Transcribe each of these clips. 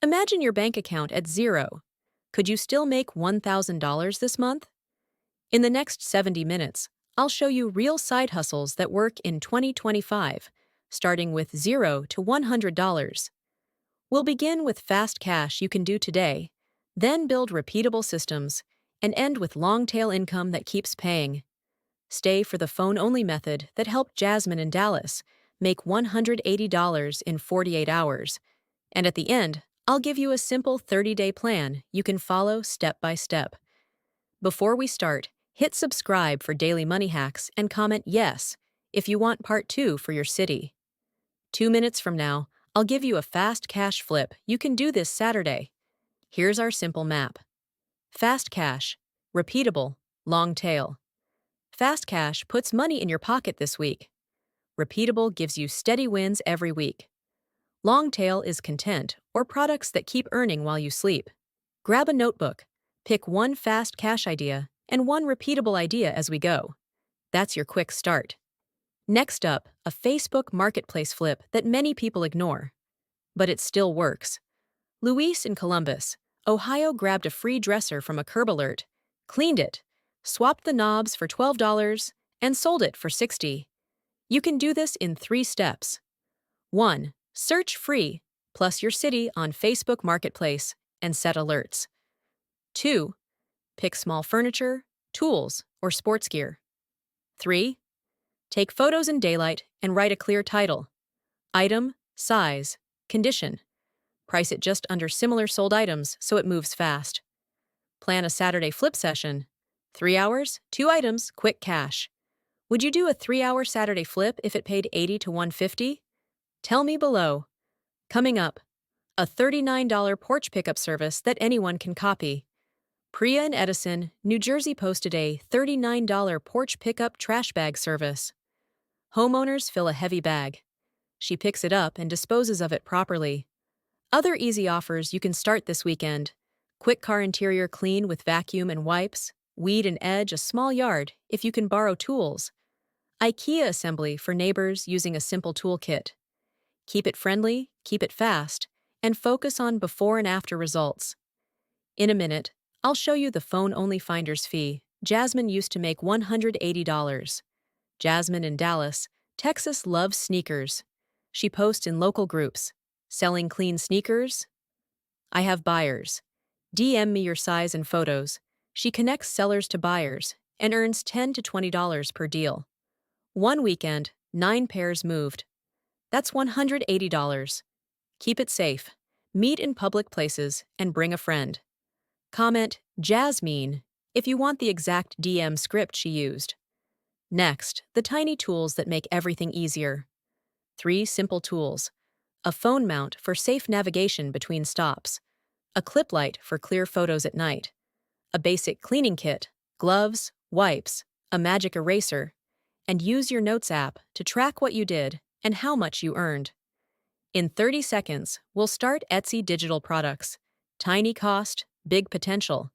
Imagine your bank account at zero. Could you still make $1,000 this month? In the next 70 minutes, I'll show you real side hustles that work in 2025, starting with $0 to $100. We'll begin with fast cash you can do today, then build repeatable systems, and end with long tail income that keeps paying. Stay for the phone only method that helped Jasmine in Dallas make $180 in 48 hours. And at the end, I'll give you a simple 30-day plan you can follow step by step. Before we start, hit subscribe for daily money hacks and comment yes if you want part 2 for your city. 2 minutes from now, I'll give you a fast cash flip you can do this Saturday. Here's our simple map. Fast cash, repeatable, long tail. Fast cash puts money in your pocket this week. Repeatable gives you steady wins every week. Long tail is content or products that keep earning while you sleep. Grab a notebook, pick one fast cash idea and one repeatable idea as we go. That's your quick start. Next up, a Facebook Marketplace flip that many people ignore. But it still works. Luis in Columbus, Ohio grabbed a free dresser from a Curb Alert, cleaned it, swapped the knobs for $12, and sold it for $60. You can do this in 3 steps. 1. Search free, plus your city on Facebook Marketplace, and set alerts. 2. Pick small furniture, tools, or sports gear. 3. Take photos in daylight and write a clear title. Item, size, condition. Price it just under similar sold items so it moves fast. Plan a Saturday flip session. 3 hours, 2 items, quick cash. Would you do a 3-hour Saturday flip if it paid $80 to $150? Tell me below. Coming up, a $39 porch pickup service that anyone can copy. Priya in Edison, New Jersey posted a $39 porch pickup trash bag service. Homeowners fill a heavy bag. She picks it up and disposes of it properly. Other easy offers you can start this weekend. Quick car interior clean with vacuum and wipes. Weed and edge a small yard if you can borrow tools. IKEA assembly for neighbors using a simple toolkit. Keep it friendly, keep it fast, and focus on before and after results. In a minute, I'll show you the phone-only finder's fee. Jasmine used to make $180. Jasmine in Dallas, Texas loves sneakers. She posts in local groups. Selling clean sneakers? I have buyers. DM me your size and photos. She connects sellers to buyers and earns $10 to $20 per deal. One weekend, 9 pairs moved. That's $180. Keep it safe. Meet in public places and bring a friend. Comment Jasmine if you want the exact DM script she used. Next, the tiny tools that make everything easier. 3 simple tools. A phone mount for safe navigation between stops. A clip light for clear photos at night. A basic cleaning kit, gloves, wipes, a magic eraser, and use your Notes app to track what you did and how much you earned. In 30 seconds, we'll start Etsy digital products. Tiny cost, big potential.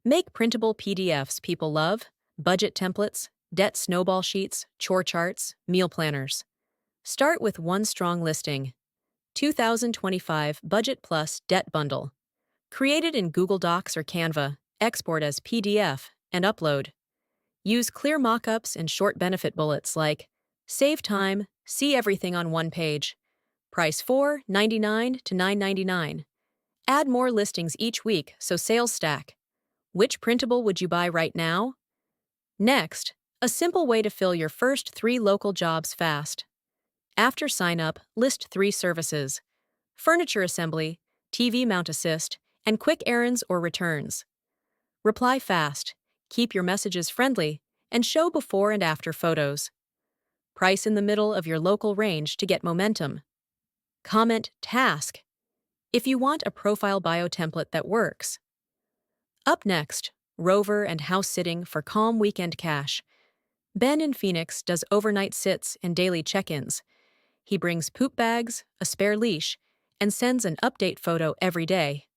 Make printable PDFs people love, budget templates, debt snowball sheets, chore charts, meal planners. Start with one strong listing. 2025 Budget Plus Debt Bundle. Create it in Google Docs or Canva, export as PDF, and upload. Use clear mockups and short benefit bullets like save time, see everything on one page. Price $4.99 to $9.99. Add more listings each week so sales stack. Which printable would you buy right now? Next, a simple way to fill your first 3 local jobs fast. After sign up, list 3 services: furniture assembly, TV mount assist, and quick errands or returns. Reply fast, keep your messages friendly, and show before and after photos. Price in the middle of your local range to get momentum. Comment task if you want a profile bio template that works. Up next, Rover and house sitting for calm weekend cash. Ben in Phoenix does overnight sits and daily check-ins. He brings poop bags, a spare leash, and sends an update photo every day.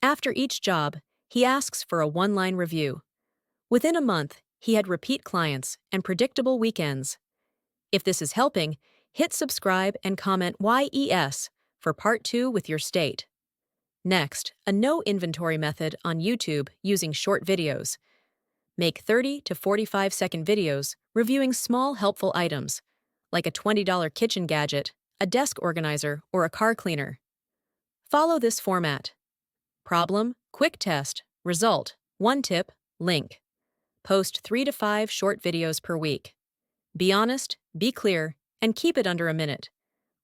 After each job, he asks for a 1-line review. Within a month, he had repeat clients and predictable weekends. If this is helping, hit subscribe and comment YES for part 2 with your state. Next, a no inventory method on YouTube using short videos. Make 30 to 45-second videos reviewing small helpful items, like a $20 kitchen gadget, a desk organizer, or a car cleaner. Follow this format. Problem, quick test, result, one tip, link. Post 3 to 5 short videos per week. Be honest, be clear, and keep it under a minute.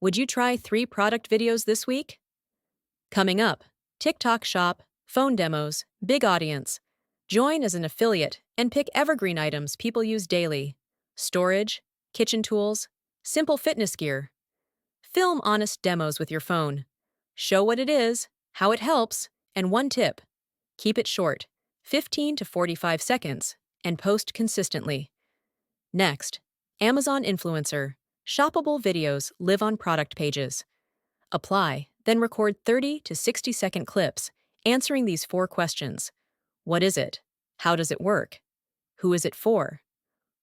Would you try 3 product videos this week? Coming up, TikTok Shop, phone demos, big audience. Join as an affiliate and pick evergreen items people use daily. Storage, kitchen tools, simple fitness gear. Film honest demos with your phone. Show what it is, how it helps, and one tip. Keep it short, 15 to 45 seconds, and post consistently. Next, Amazon Influencer. Shoppable videos live on product pages. Apply, then record 30 to 60-second clips answering these 4 questions. What is it? How does it work? Who is it for?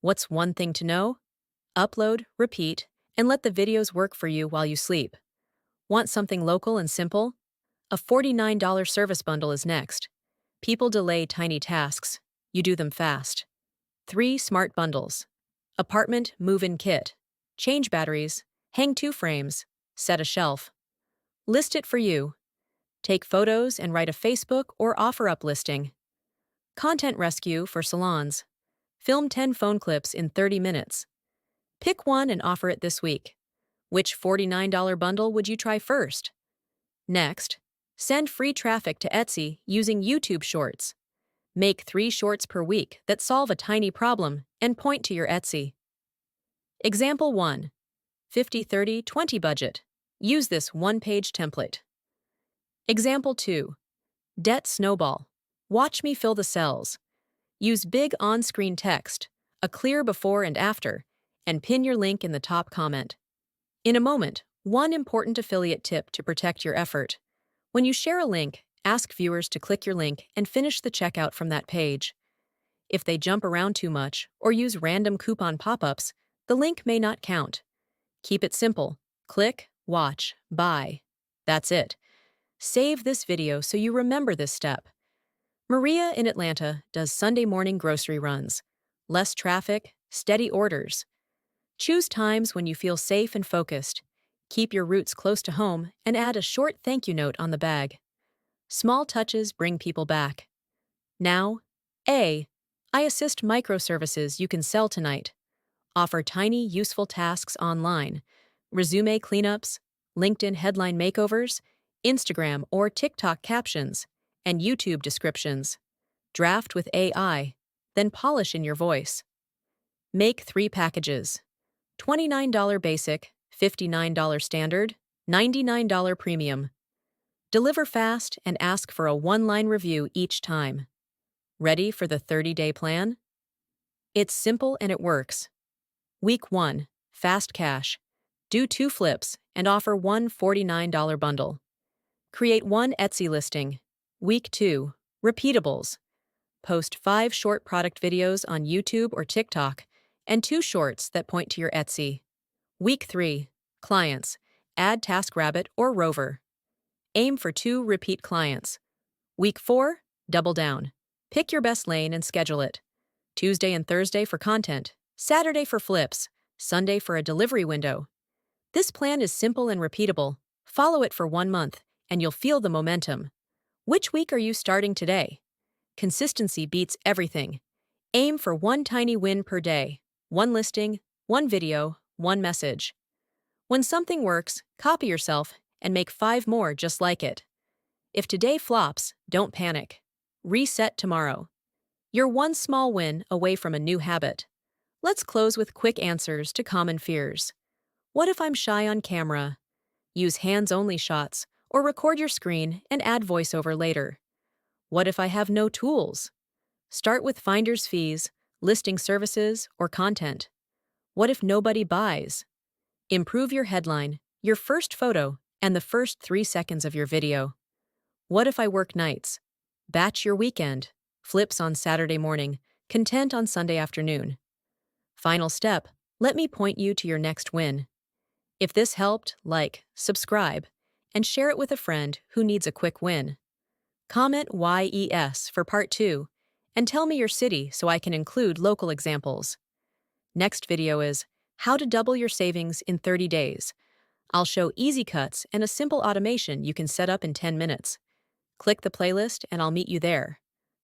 What's one thing to know? Upload, repeat, and let the videos work for you while you sleep. Want something local and simple? A $49 service bundle is next. People delay tiny tasks. You do them fast. 3 smart bundles. Apartment move-in kit. Change batteries. Hang 2 frames. Set a shelf. List it for you. Take photos and write a Facebook or OfferUp listing. Content rescue for salons. Film 10 phone clips in 30 minutes. Pick one and offer it this week. Which $49 bundle would you try first? Next, send free traffic to Etsy using YouTube Shorts. Make 3 shorts per week that solve a tiny problem and point to your Etsy. Example 1. 50-30-20 budget. Use this one-page template. Example 2. Debt snowball. Watch me fill the cells. Use big on-screen text, a clear before and after, and pin your link in the top comment. In a moment, one important affiliate tip to protect your effort. When you share a link, ask viewers to click your link and finish the checkout from that page. If they jump around too much or use random coupon pop-ups, the link may not count. Keep it simple. Click, watch, buy. That's it. Save this video so you remember this step. Maria in Atlanta does Sunday morning grocery runs. Less traffic, steady orders. Choose times when you feel safe and focused. Keep your roots close to home and add a short thank you note on the bag. Small touches bring people back. Now, A. I assist microservices you can sell tonight. Offer tiny, useful tasks online. Resume cleanups, LinkedIn headline makeovers, Instagram or TikTok captions, and YouTube descriptions. Draft with AI, then polish in your voice. Make 3 packages. $29 basic, $59 standard, $99 premium. Deliver fast and ask for a one-line review each time. Ready for the 30-day plan? It's simple and it works. Week 1, fast cash. Do 2 flips and offer one $49 bundle. Create 1 Etsy listing. Week 2, repeatables. Post 5 short product videos on YouTube or TikTok and 2 shorts that point to your Etsy. Week 3, clients. Add TaskRabbit or Rover. Aim for 2 repeat clients. Week 4, double down. Pick your best lane and schedule it. Tuesday and Thursday for content, Saturday for flips, Sunday for a delivery window. This plan is simple and repeatable. Follow it for 1 month, and you'll feel the momentum. Which week are you starting today? Consistency beats everything. Aim for 1 tiny win per day. 1 listing, 1 video, 1 message. When something works, copy yourself and make 5 more just like it. If today flops, don't panic. Reset tomorrow. You're 1 small win away from a new habit. Let's close with quick answers to common fears. What if I'm shy on camera? Use hands-only shots or record your screen and add voiceover later. What if I have no tools? Start with finder's fees, listing services, or content. What if nobody buys? Improve your headline, your first photo, and the first 3 seconds of your video. What if I work nights? Batch your weekend, flips on Saturday morning, content on Sunday afternoon. Final step, let me point you to your next win. If this helped, like, subscribe, and share it with a friend who needs a quick win. Comment YES for part 2 and tell me your city so I can include local examples. Next video is how to double your savings in 30 days. I'll show easy cuts and a simple automation you can set up in 10 minutes. Click the playlist and I'll meet you there.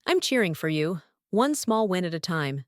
I'm cheering for you, one small win at a time.